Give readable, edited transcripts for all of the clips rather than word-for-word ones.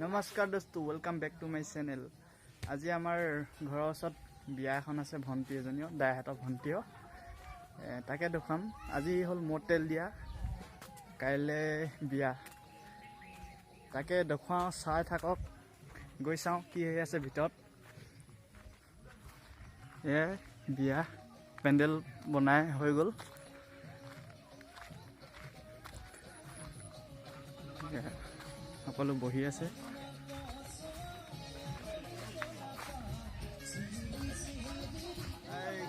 নমস্কাৰ দোস্তো, welcome back to my channel. আজি আমাৰ ঘৰৰ ওচৰত বিয়া এখন আছে, ভণ্টি এজনীও, দাইহঁতৰ ভণ্টিও। তাকে দেখুৱাম। আজি হ'ল মটেল দিয়া, কাইলৈ বিয়া। তাকে দেখুৱাওঁ, চাই থাকক, গৈ চাওঁ কি হৈ আছে ভিতৰত। বিয়া পেণ্ডেল বনাই হৈ গ'ল। সকলো বহি আছে।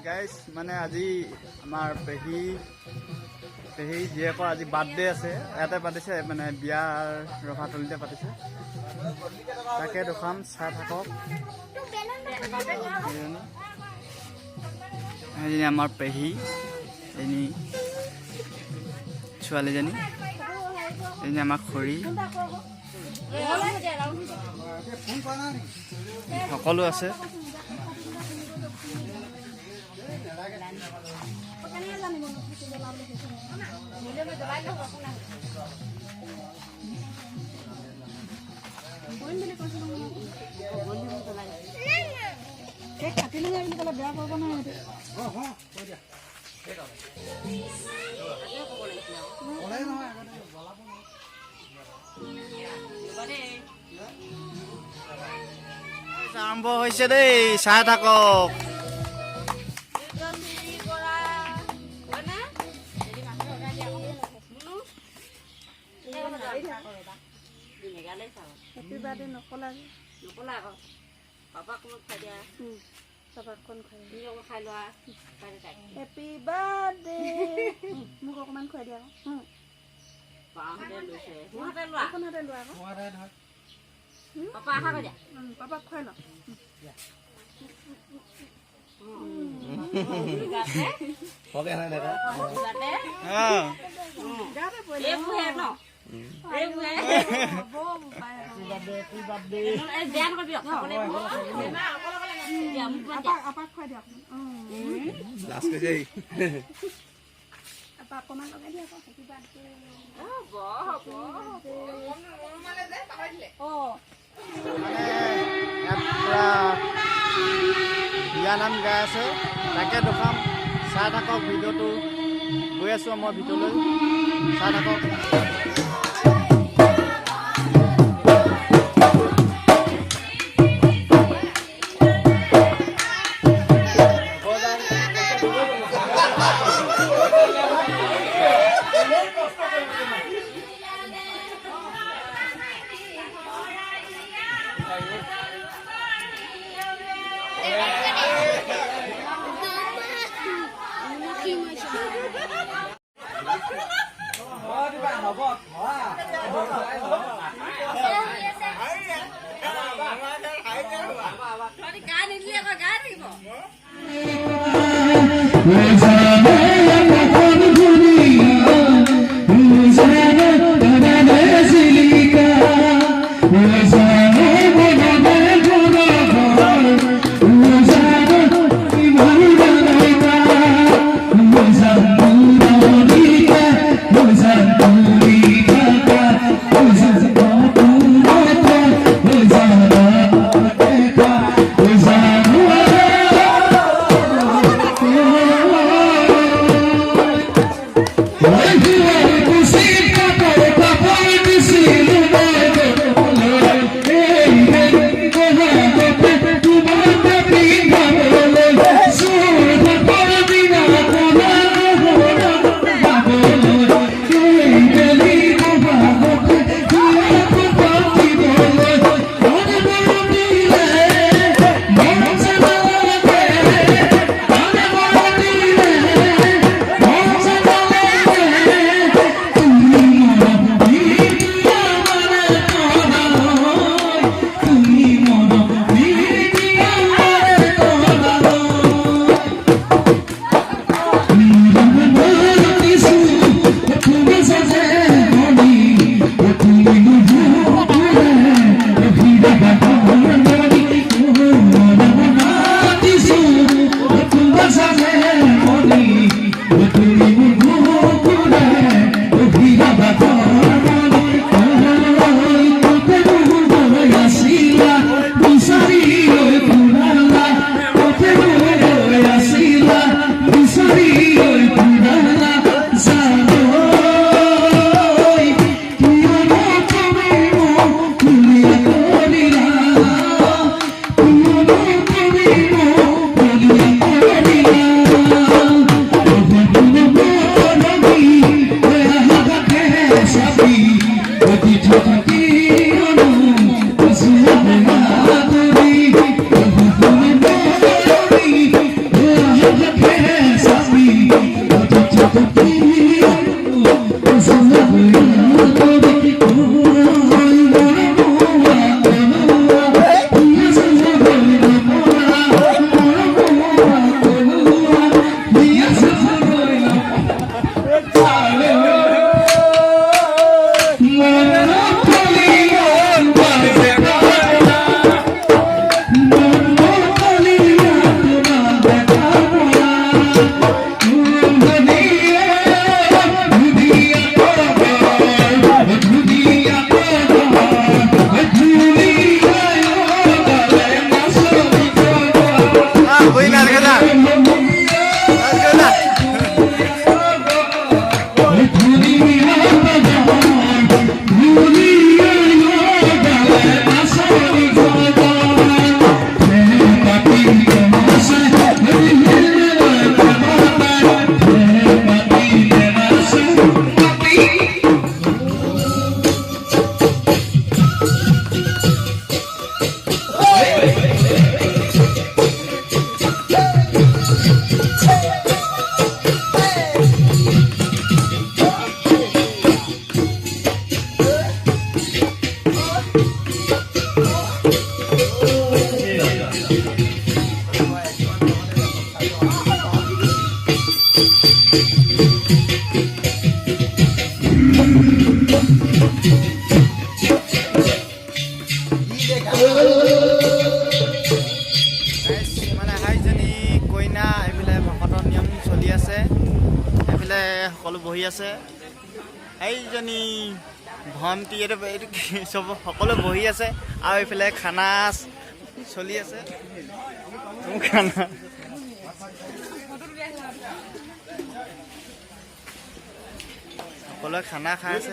গাইজ মানে আজি আমাৰ পেহী জীয়েকৰ আজি বাৰ্থডে আছে, ইয়াতে পাতিছে, মানে বিয়াৰ ৰভাতলিতে পাতিছে। তাকে দেখুৱাম, চাই থাকক। এজনী আমাৰ পেহী, এজনী ছোৱালীজনী, এজনী আমাৰ খুৰী, সকলো আছে। আৰম্ভ হৈছে দেই, চাই থাকক। হেপী বাৰ্থডে নকলা আকৌ পাপাক খাই দিয়া, পাপাক খাই লোৱা। হেপী বাৰ্থডে মোক অকণমান খুৱাই দিয়া আকৌ। পাপাক খুৱাই লওঁ। বিয়া নাম গাই আছে, তাকে দেখাম, চাই থাকক। ভিডিঅ'টো গৈ আছোঁ মই ভিতৰলৈ, চাই থাকক। মানে হাইজনী কইনা এইফালে ভকতৰ নিয়ম চলি আছে, এইফালে সকলো বহি আছে। এইজনী ভণ্টি এইটো চব সকলো বহি আছে আৰু এইফালে খানা চলি আছে। খানা সকলোৱে খানা খাই আছে।